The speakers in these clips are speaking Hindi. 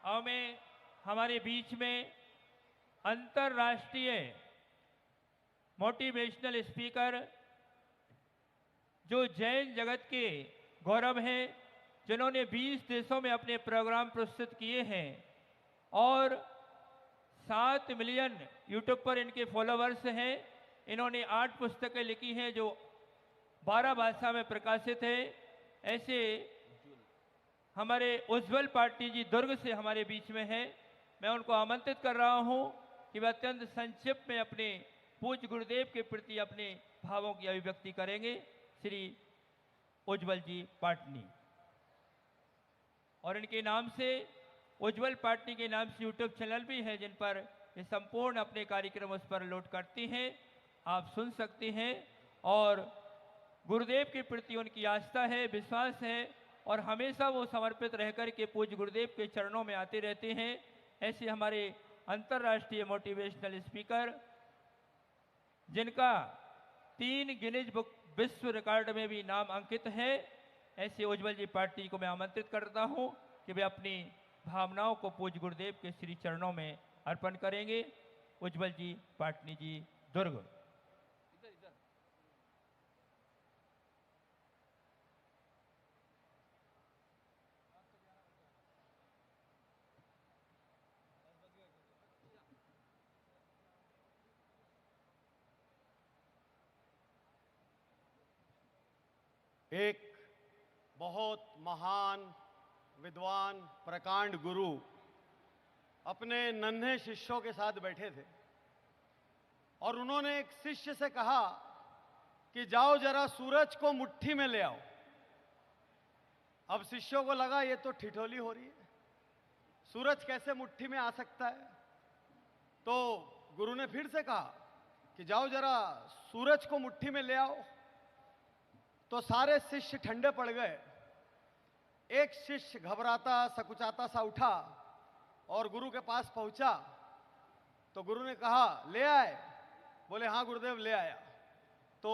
हमें हमारे बीच में अंतर्राष्ट्रीय मोटिवेशनल स्पीकर जो जैन जगत के गौरव हैं, जिन्होंने 20 देशों में अपने प्रोग्राम प्रस्तुत किए हैं और 7 मिलियन यूट्यूब पर इनके फॉलोवर्स हैं। इन्होंने 8 पुस्तकें लिखी हैं जो 12 भाषा में प्रकाशित है। ऐसे हमारे उज्जवल पाटनी जी दुर्ग से हमारे बीच में हैं। मैं उनको आमंत्रित कर रहा हूं कि वे अत्यंत संक्षिप्त में अपने पूज्य गुरुदेव के प्रति अपने भावों की अभिव्यक्ति करेंगे। श्री उज्जवल जी पाटनी, और इनके नाम से उज्जवल पाटनी के नाम से यूट्यूब चैनल भी है जिन पर ये संपूर्ण अपने कार्यक्रम उस पर लोड करती हैं, आप सुन सकते हैं। और गुरुदेव के प्रति उनकी आस्था है, विश्वास है और हमेशा वो समर्पित रहकर के पूज्य गुरुदेव के चरणों में आते रहते हैं। ऐसे हमारे अंतर्राष्ट्रीय मोटिवेशनल स्पीकर जिनका 3 गिनीज बुक विश्व रिकॉर्ड में भी नाम अंकित है, ऐसे उज्जवल जी पाटनी को मैं आमंत्रित करता हूं कि वे अपनी भावनाओं को पूज्य गुरुदेव के श्री चरणों में अर्पण करेंगे। उज्जवल जी पाटनी जी दुर्ग। एक बहुत महान विद्वान प्रकांड गुरु अपने नन्हे शिष्यों के साथ बैठे थे और उन्होंने एक शिष्य से कहा कि जाओ जरा सूरज को मुट्ठी में ले आओ। अब शिष्यों को लगा ये तो ठिठोली हो रही है, सूरज कैसे मुट्ठी में आ सकता है। तो गुरु ने फिर से कहा कि जाओ जरा सूरज को मुट्ठी में ले आओ। तो सारे शिष्य ठंडे पड़ गए। एक शिष्य घबराता सकुचाता सा उठा और गुरु के पास पहुंचा। तो गुरु ने कहा ले आए? बोले हाँ गुरुदेव ले आया। तो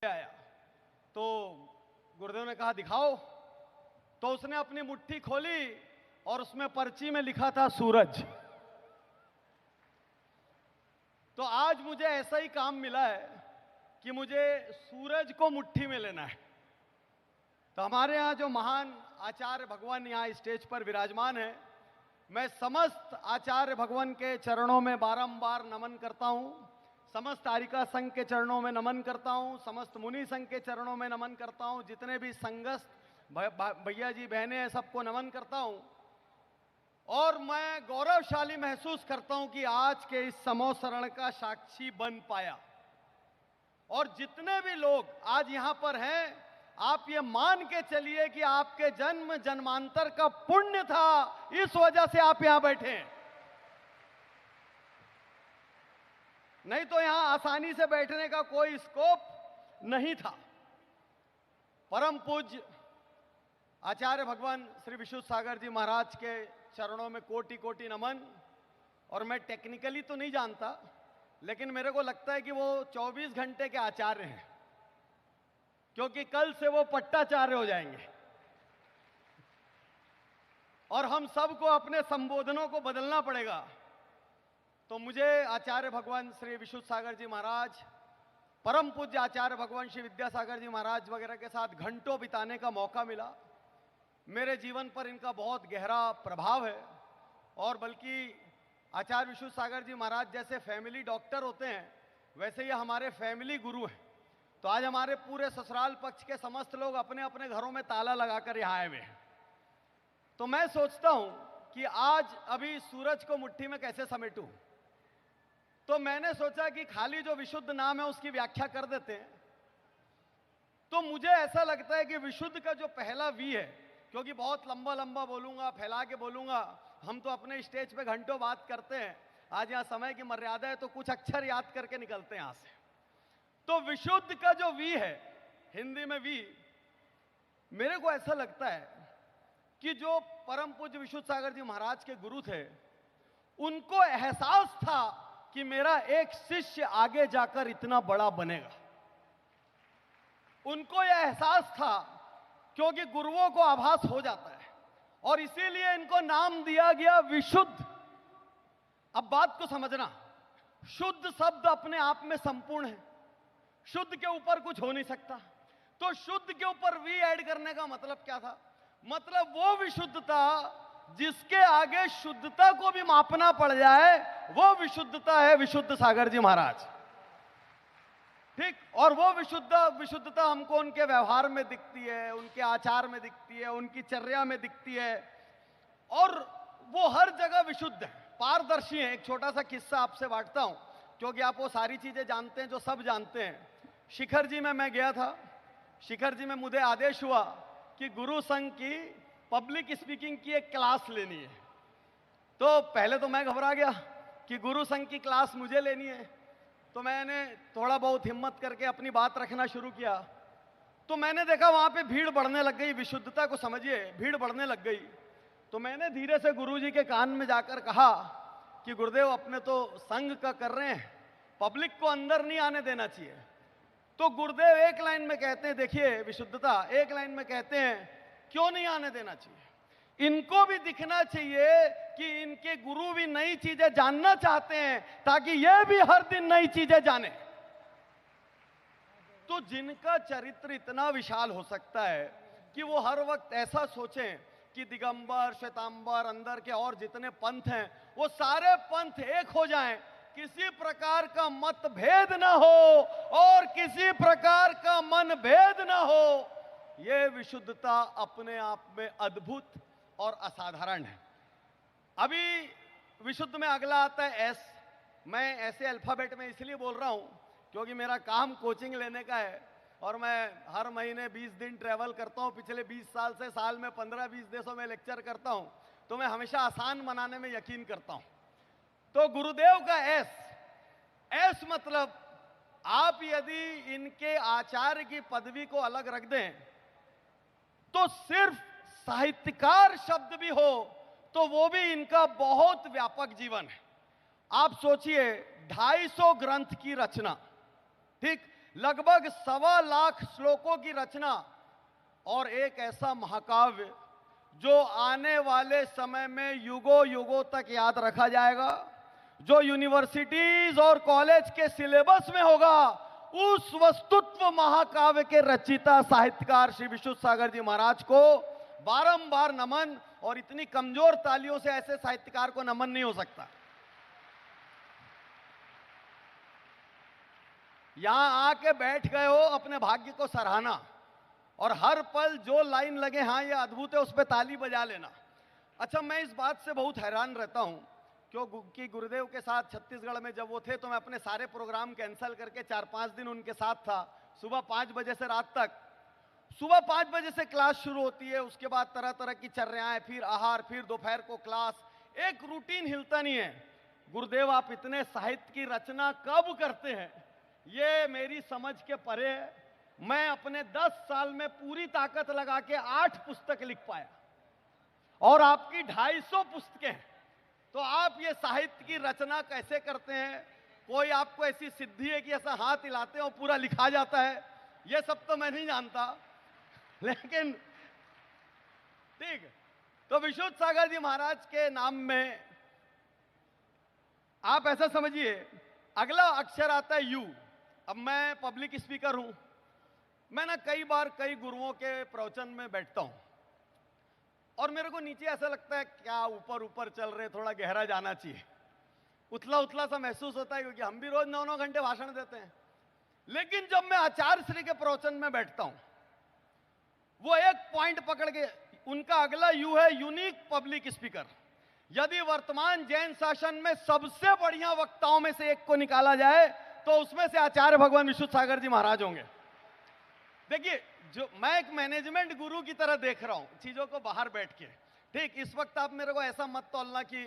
ले आया तो गुरुदेव ने कहा दिखाओ। तो उसने अपनी मुट्ठी खोली और उसमें पर्ची में लिखा था सूरज। तो आज मुझे ऐसा ही काम मिला है कि मुझे सूरज को मुट्ठी में लेना है। तो हमारे यहाँ जो महान आचार्य भगवान यहाँ स्टेज पर विराजमान है, मैं समस्त आचार्य भगवान के चरणों में बारंबार नमन करता हूँ, समस्त आरिका संघ के चरणों में नमन करता हूँ, समस्त मुनि संघ के चरणों में नमन करता हूँ, जितने भी संघस्थ भैया जी बहनें हैं सबको नमन करता हूँ। और मैं गौरवशाली महसूस करता हूँ कि आज के इस समोसरण का साक्षी बन पाया। और जितने भी लोग आज यहां पर हैं, आप ये मान के चलिए कि आपके जन्म जन्मांतर का पुण्य था, इस वजह से आप यहां बैठे हैं। नहीं तो यहां आसानी से बैठने का कोई स्कोप नहीं था। परम पूज्य आचार्य भगवान श्री विशुद्ध सागर जी महाराज के चरणों में कोटि कोटि नमन। और मैं टेक्निकली तो नहीं जानता, लेकिन मेरे को लगता है कि वो 24 घंटे के आचार्य हैं, क्योंकि कल से वो पट्टाचार्य हो जाएंगे और हम सबको अपने संबोधनों को बदलना पड़ेगा। तो मुझे आचार्य भगवान श्री विशुद्ध सागर जी महाराज, परम पूज्य आचार्य भगवान श्री विद्यासागर जी महाराज वगैरह के साथ घंटों बिताने का मौका मिला। मेरे जीवन पर इनका बहुत गहरा प्रभाव है। और बल्कि आचार्य विशुद्ध सागर जी महाराज जैसे फैमिली डॉक्टर होते हैं, वैसे ये हमारे फैमिली गुरु हैं। तो आज हमारे पूरे ससुराल पक्ष के समस्त लोग अपने अपने घरों में ताला लगाकर यहाँ आए हुए हैं। तो मैं सोचता हूं कि आज अभी सूरज को मुट्ठी में कैसे समेटूं। तो मैंने सोचा कि खाली जो विशुद्ध नाम है उसकी व्याख्या कर देते हैं। तो मुझे ऐसा लगता है कि विशुद्ध का जो पहला वी है, क्योंकि बहुत लंबा लंबा बोलूंगा, फैला के बोलूंगा, हम तो अपने स्टेज पे घंटों बात करते हैं, आज यहाँ समय की मर्यादा है तो कुछ अक्षर याद करके निकलते हैं यहां से। तो विशुद्ध का जो वी है, हिंदी में वी, मेरे को ऐसा लगता है कि जो परम पूज्य विशुद्ध सागर जी महाराज के गुरु थे, उनको एहसास था कि मेरा एक शिष्य आगे जाकर इतना बड़ा बनेगा। उनको यह एहसास था, क्योंकि गुरुओं को आभास हो जाता है और इसीलिए इनको नाम दिया गया विशुद्ध। अब बात को समझना, शुद्ध शब्द अपने आप में संपूर्ण है, शुद्ध के ऊपर कुछ हो नहीं सकता। तो शुद्ध के ऊपर वी ऐड करने का मतलब क्या था? मतलब वो विशुद्धता जिसके आगे शुद्धता को भी मापना पड़ जाए, वो विशुद्धता है विशुद्ध सागर जी महाराज। ठीक, और वो विशुद्धता हमको उनके व्यवहार में दिखती है, उनके आचार में दिखती है, उनकी चर्या में दिखती है, और वो हर जगह विशुद्ध है, पारदर्शी है। एक छोटा सा किस्सा आपसे बांटता हूं, क्योंकि आप वो सारी चीजें जानते हैं जो सब जानते हैं। शिखर जी में मैं गया था। शिखर जी में मुझे आदेश हुआ कि गुरु संघ की पब्लिक स्पीकिंग की एक क्लास लेनी है। तो पहले तो मैं घबरा गया कि गुरु संघ की क्लास मुझे लेनी है। तो मैंने थोड़ा बहुत हिम्मत करके अपनी बात रखना शुरू किया। तो मैंने देखा वहां पे भीड़ बढ़ने लग गई, विशुद्धता को समझिए, भीड़ बढ़ने लग गई। तो मैंने धीरे से गुरुजी के कान में जाकर कहा कि गुरुदेव, अपने तो संघ का कर रहे हैं, पब्लिक को अंदर नहीं आने देना चाहिए। तो गुरुदेव एक लाइन में कहते हैं, देखिए विशुद्धता, एक लाइन में कहते हैं क्यों नहीं आने देना चाहिए? इनको भी दिखना चाहिए कि इनके गुरु भी नई चीजें जानना चाहते हैं, ताकि ये भी हर दिन नई चीजें जाने। तो जिनका चरित्र इतना विशाल हो सकता है कि वो हर वक्त ऐसा सोचें कि दिगंबर, श्वेतांबर, अंदर के और जितने पंथ हैं वो सारे पंथ एक हो जाएं, किसी प्रकार का मतभेद ना हो और किसी प्रकार का मन भेद ना हो, ये विशुद्धता अपने आप में अद्भुत और असाधारण है। अभी विशुद्ध में अगला आता है एस। मैं ऐसे अल्फाबेट में इसलिए बोल रहा हूं क्योंकि मेरा काम कोचिंग लेने का है और मैं हर महीने 20 दिन ट्रैवल करता हूं। पिछले 20 साल से साल में 15-20 देशों में लेक्चर करता हूं, तो मैं हमेशा आसान बनाने में यकीन करता हूं। तो गुरुदेव का एस, एस मतलब आप यदि इनके आचार्य की पदवी को अलग रख दें तो सिर्फ साहित्यकार शब्द भी हो तो वो भी इनका बहुत व्यापक जीवन है। आप सोचिए, 250 ग्रंथ की रचना, ठीक, लगभग 1.25 लाख श्लोकों की रचना, और एक ऐसा महाकाव्य जो आने वाले समय में युगों युगों तक याद रखा जाएगा, जो यूनिवर्सिटीज और कॉलेज के सिलेबस में होगा। उस वस्तुत्व महाकाव्य के रचयिता साहित्यकार श्री विशुद्ध सागर जी महाराज को बारंबार नमन, और इतनी कमजोर तालियों से ऐसे साहित्यकार को नमन नहीं हो सकता। यहां आके बैठ गए हो अपने भाग्य को सराहना, और हर पल जो लाइन लगे हाँ ये अद्भुत है, उस पर ताली बजा लेना। अच्छा, मैं इस बात से बहुत हैरान रहता हूं क्योंकि गुरुदेव के साथ छत्तीसगढ़ में जब वो थे तो मैं अपने सारे प्रोग्राम कैंसिल करके 4-5 दिन उनके साथ था। सुबह 5 बजे से रात तक, सुबह 5 बजे से क्लास शुरू होती है, उसके बाद तरह तरह की चर्याएं, फिर आहार, फिर दोपहर को क्लास, एक रूटीन हिलता नहीं है। गुरुदेव आप इतने साहित्य की रचना कब करते हैं, ये मेरी समझ के परे है। मैं अपने 10 साल में पूरी ताकत लगा के 8 पुस्तक लिख पाया, और आपकी 250 पुस्तकें हैं। तो आप ये साहित्य की रचना कैसे करते हैं? कोई आपको ऐसी सिद्धि है कि ऐसा हाथ हिलाते हैं और पूरा लिखा जाता है? ये सब तो मैं नहीं जानता, लेकिन ठीक। तो विशुद्ध सागर जी महाराज के नाम में आप ऐसा समझिए, अगला अक्षर आता है यू। अब मैं पब्लिक स्पीकर हूं, मैं ना कई बार कई गुरुओं के प्रवचन में बैठता हूं, और मेरे को नीचे ऐसा लगता है क्या ऊपर ऊपर चल रहे, थोड़ा गहरा जाना चाहिए, उथला उथला सा महसूस होता है, क्योंकि हम भी रोज 9-9 घंटे भाषण देते हैं। लेकिन जब मैं आचार्य श्री के प्रवचन में बैठता हूं, वो एक पॉइंट पकड़ के, उनका अगला यू है यूनिक पब्लिक स्पीकर। यदि वर्तमान जैन शासन में सबसे बढ़िया वक्ताओं में से एक को निकाला जाए तो उसमें से आचार्य भगवान विशुद्ध सागर जी महाराज होंगे। देखिए, जो मैं एक मैनेजमेंट गुरु की तरह देख रहा हूं चीजों को बाहर बैठ के, ठीक। इस वक्त आप मेरे को ऐसा मत तोलना कि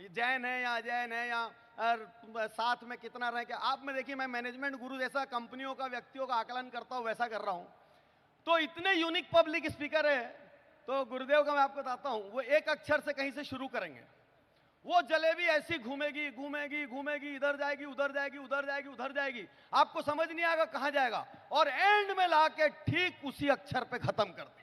जैन है या अजैन है या साथ में कितना रह के, आप में देखिए मैं मैनेजमेंट गुरु जैसा कंपनियों का, व्यक्तियों का आकलन करता हूं, वैसा कर रहा हूं। तो इतने यूनिक पब्लिक स्पीकर है, तो गुरुदेव का मैं आपको बताता हूं, वो एक अक्षर से कहीं से शुरू करेंगे। वो जलेबी ऐसी घूमेगी घूमेगी घूमेगी, इधर जाएगी उधर जाएगी, उधर जाएगी उधर जाएगी, आपको समझ नहीं आएगा कहां जाएगा, और एंड में लाके ठीक उसी अक्षर पे खत्म कर दे।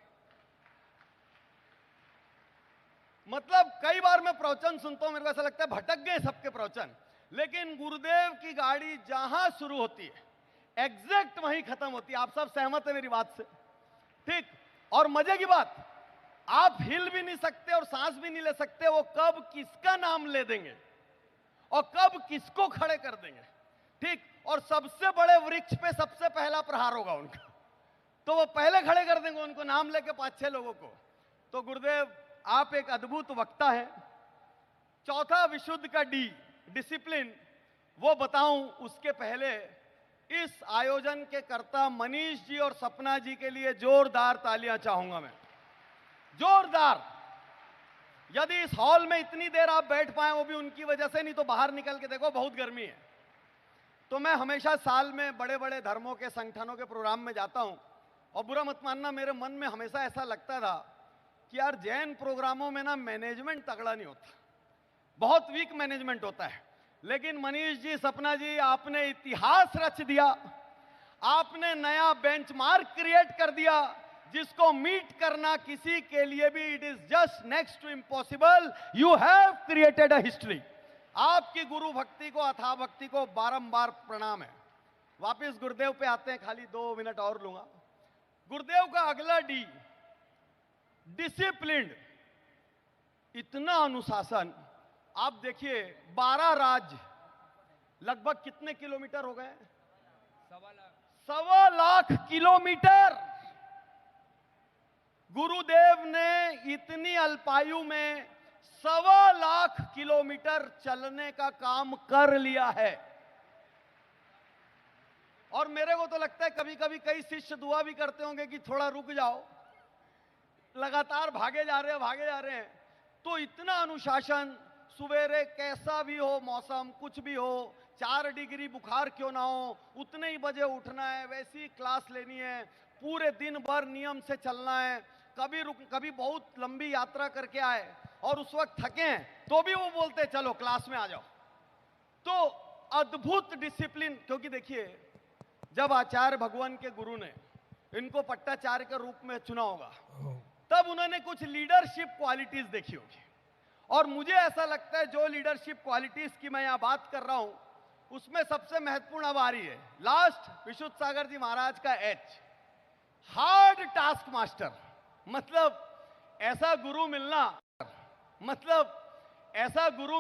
मतलब कई बार मैं प्रवचन सुनता हूं, मेरे को ऐसा लगता है भटक गए सबके प्रवचन, लेकिन गुरुदेव की गाड़ी जहां शुरू होती है एग्जैक्ट वहीं खत्म होती है। आप सब सहमत है मेरी बात से? ठीक। और मजे की बात, आप हिल भी नहीं सकते और सांस भी नहीं ले सकते, वो कब किसका नाम ले देंगे और कब किसको खड़े कर देंगे। ठीक। और सबसे बड़े वृक्ष पे सबसे पहला प्रहार होगा उनका, तो वो पहले खड़े कर देंगे उनको, नाम लेके 5-6 लोगों को। तो गुरुदेव आप एक अद्भुत वक्ता है। चौथा विशुद्ध का डी, डिसिप्लिन, वो बताऊं उसके पहले इस आयोजन के कर्ता मनीष जी और सपना जी के लिए जोरदार तालियां चाहूंगा मैं, जोरदार। यदि इस हॉल में इतनी देर आप बैठ पाए वो भी उनकी वजह से, नहीं तो बाहर निकल के देखो बहुत गर्मी है। तो मैं हमेशा साल में बड़े बड़े धर्मों के संगठनों के प्रोग्राम में जाता हूं, और बुरा मत मानना, मेरे मन में हमेशा ऐसा लगता था कि यार जैन प्रोग्रामों में ना मैनेजमेंट तगड़ा नहीं होता, बहुत वीक मैनेजमेंट होता है। लेकिन मनीष जी, सपना जी, आपने इतिहास रच दिया, आपने नया बेंचमार्क क्रिएट कर दिया जिसको मीट करना किसी के लिए भी it is just next to impossible. You have created a history. आपकी गुरु भक्ति को, अथाह भक्ति को बारंबार प्रणाम है। वापिस गुरुदेव पे आते हैं, खाली 2 मिनट और लूंगा। गुरुदेव का अगला डी, डिसिप्लिन, इतना अनुशासन। आप देखिए 12 राज्य, लगभग कितने किलोमीटर हो गए? 1.25 लाख किलोमीटर। गुरुदेव ने इतनी अल्पायु में 1.25 लाख किलोमीटर चलने का काम कर लिया है। और मेरे को तो लगता है कभी कभी कई शिष्य दुआ भी करते होंगे कि थोड़ा रुक जाओ, लगातार भागे जा रहे हैं। तो इतना अनुशासन, सवेरे कैसा भी हो मौसम, कुछ भी हो, 4 डिग्री बुखार क्यों ना हो, उतने ही बजे उठना है, वैसी क्लास लेनी है, पूरे दिन भर नियम से चलना है। कभी बहुत लंबी यात्रा करके आए और उस वक्त थके हैं तो भी वो बोलते चलो क्लास में आ जाओ। तो अद्भुत डिसिप्लिन। क्योंकि देखिए, जब आचार्य भगवान के गुरु ने इनको पट्टाचार्य के रूप में चुना होगा, तब उन्होंने कुछ लीडरशिप क्वालिटीज देखी होगी। और मुझे ऐसा लगता है जो लीडरशिप क्वालिटीज की मैं यहां बात कर रहा हूं, उसमें सबसे महत्वपूर्ण अब आ रही है लास्ट, विशुद्ध सागर जी महाराज का एच, हार्ड टास्क मास्टर। मतलब ऐसा गुरु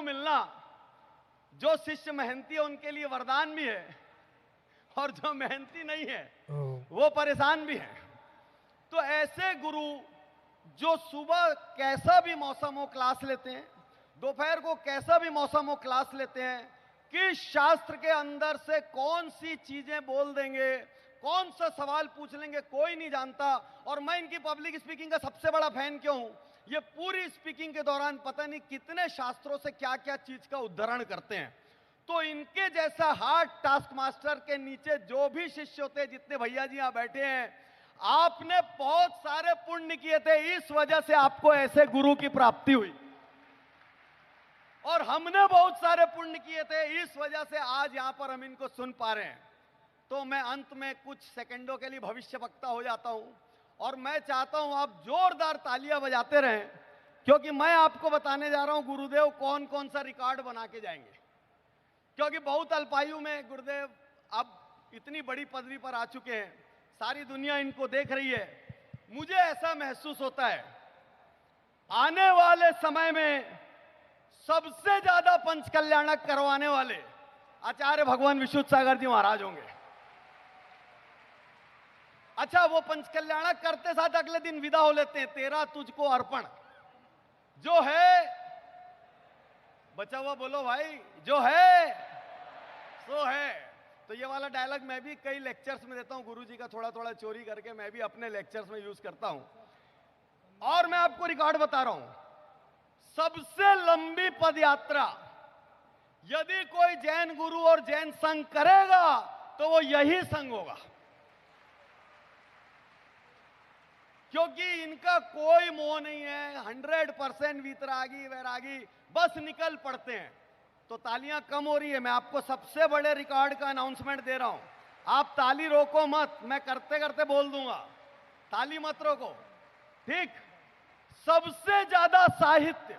मिलना जो शिष्य मेहनती है उनके लिए वरदान भी है, और जो मेहनती नहीं है वो परेशान भी है। तो ऐसे गुरु जो सुबह कैसा भी मौसम हो क्लास लेते हैं, दोपहर को कैसा भी मौसम हो क्लास लेते हैं, किस शास्त्र के अंदर से कौन सी चीजें बोल देंगे, कौन सा सवाल पूछ लेंगे, कोई नहीं जानता। और मैं इनकी पब्लिक स्पीकिंग का सबसे बड़ा फैन क्यों हूं? ये पूरी स्पीकिंग के दौरान पता नहीं कितने शास्त्रों से क्या क्या चीज का उद्धरण करते हैं। तो इनके जैसा हार्ड टास्क मास्टर के नीचे जो भी शिष्य होते हैं, जितने भैया जी यहां बैठे हैं, आपने बहुत सारे पुण्य किए थे, इस वजह से आपको ऐसे गुरु की प्राप्ति हुई। और हमने बहुत सारे पुण्य किए थे, इस वजह से आज यहां पर हम इनको सुन पा रहे हैं। तो मैं अंत में कुछ सेकंडों के लिए भविष्य वक्ता हो जाता हूं, और मैं चाहता हूं आप जोरदार तालियां बजाते रहें, क्योंकि मैं आपको बताने जा रहा हूं गुरुदेव कौन कौन सा रिकॉर्ड बना के जाएंगे। क्योंकि बहुत अल्पायु में गुरुदेव अब इतनी बड़ी पदवी पर आ चुके हैं, सारी दुनिया इनको देख रही है। मुझे ऐसा महसूस होता है आने वाले समय में सबसे ज्यादा पंच कल्याणक करवाने वाले आचार्य भगवान विशुद्ध सागर जी महाराज होंगे। अच्छा, वो पंच कल्याणक करते साथ अगले दिन विदा हो लेते हैं, तेरा तुझको अर्पण। जो है बचा हुआ बोलो भाई, जो है सो है। तो ये वाला डायलॉग मैं भी कई लेक्चर्स में देता हूं, गुरुजी का थोड़ा थोड़ा चोरी करके मैं भी अपने लेक्चर्स में यूज करता हूं। और मैं आपको रिकॉर्ड बता रहा हूं, सबसे लंबी पद यात्रा यदि कोई जैन गुरु और जैन संघ करेगा तो वो यही संघ होगा। क्योंकि इनका कोई मोह नहीं है, 100% वीतरागी वैरागी, बस निकल पड़ते हैं। तो तालियां कम हो रही है, मैं आपको सबसे बड़े रिकॉर्ड का अनाउंसमेंट दे रहा हूं। आप ताली रोको मत, मैं करते करते बोल दूंगा, ताली मत रोको, ठीक? सबसे ज्यादा साहित्य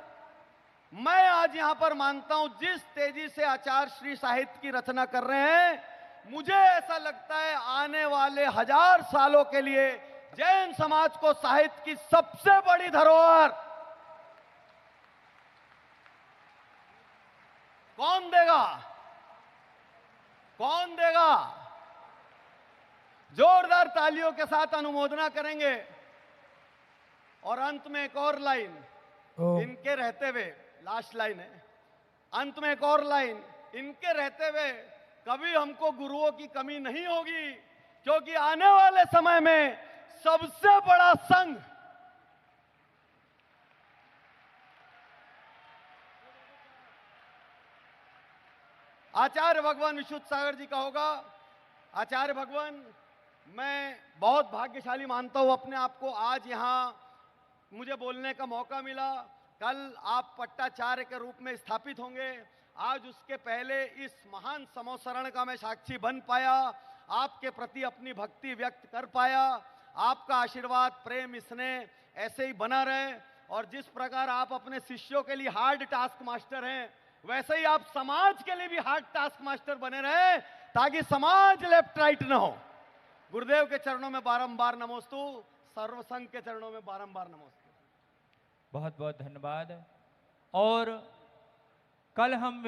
मैं आज यहां पर मानता हूं। जिस तेजी से आचार्य श्री साहित्य की रचना कर रहे हैं, मुझे ऐसा लगता है आने वाले 1000 सालों के लिए जैन समाज को साहित्य की सबसे बड़ी धरोहर कौन देगा? कौन देगा? जोरदार तालियों के साथ अनुमोदना करेंगे। और अंत में एक और लाइन इनके रहते हुए, लास्ट लाइन है, अंत में एक और लाइन, इनके रहते हुए कभी हमको गुरुओं की कमी नहीं होगी, क्योंकि आने वाले समय में सबसे बड़ा संघ आचार्य भगवान विशुद्ध सागर जी का होगा। आचार्य भगवान, मैं बहुत भाग्यशाली मानता हूं अपने आप को, आज यहां मुझे बोलने का मौका मिला। कल आप पट्टाचार्य के रूप में स्थापित होंगे, आज उसके पहले इस महान समोसरण का मैं साक्षी बन पाया, आपके प्रति अपनी भक्ति व्यक्त कर पाया। आपका आशीर्वाद, प्रेम, स्नेह ऐसे ही बना रहे। और जिस प्रकार आप अपने शिष्यों के लिए हार्ड टास्क मास्टर हैं, वैसे ही आप समाज के लिए भी हार्ड टास्क मास्टर बने रहे, ताकि समाज लेफ्ट राइट न हो। गुरुदेव के चरणों में बारंबार नमोस्तु, सर्वसंघ के चरणों में बारंबार नमोस्तु। बहुत बहुत धन्यवाद। और कल हम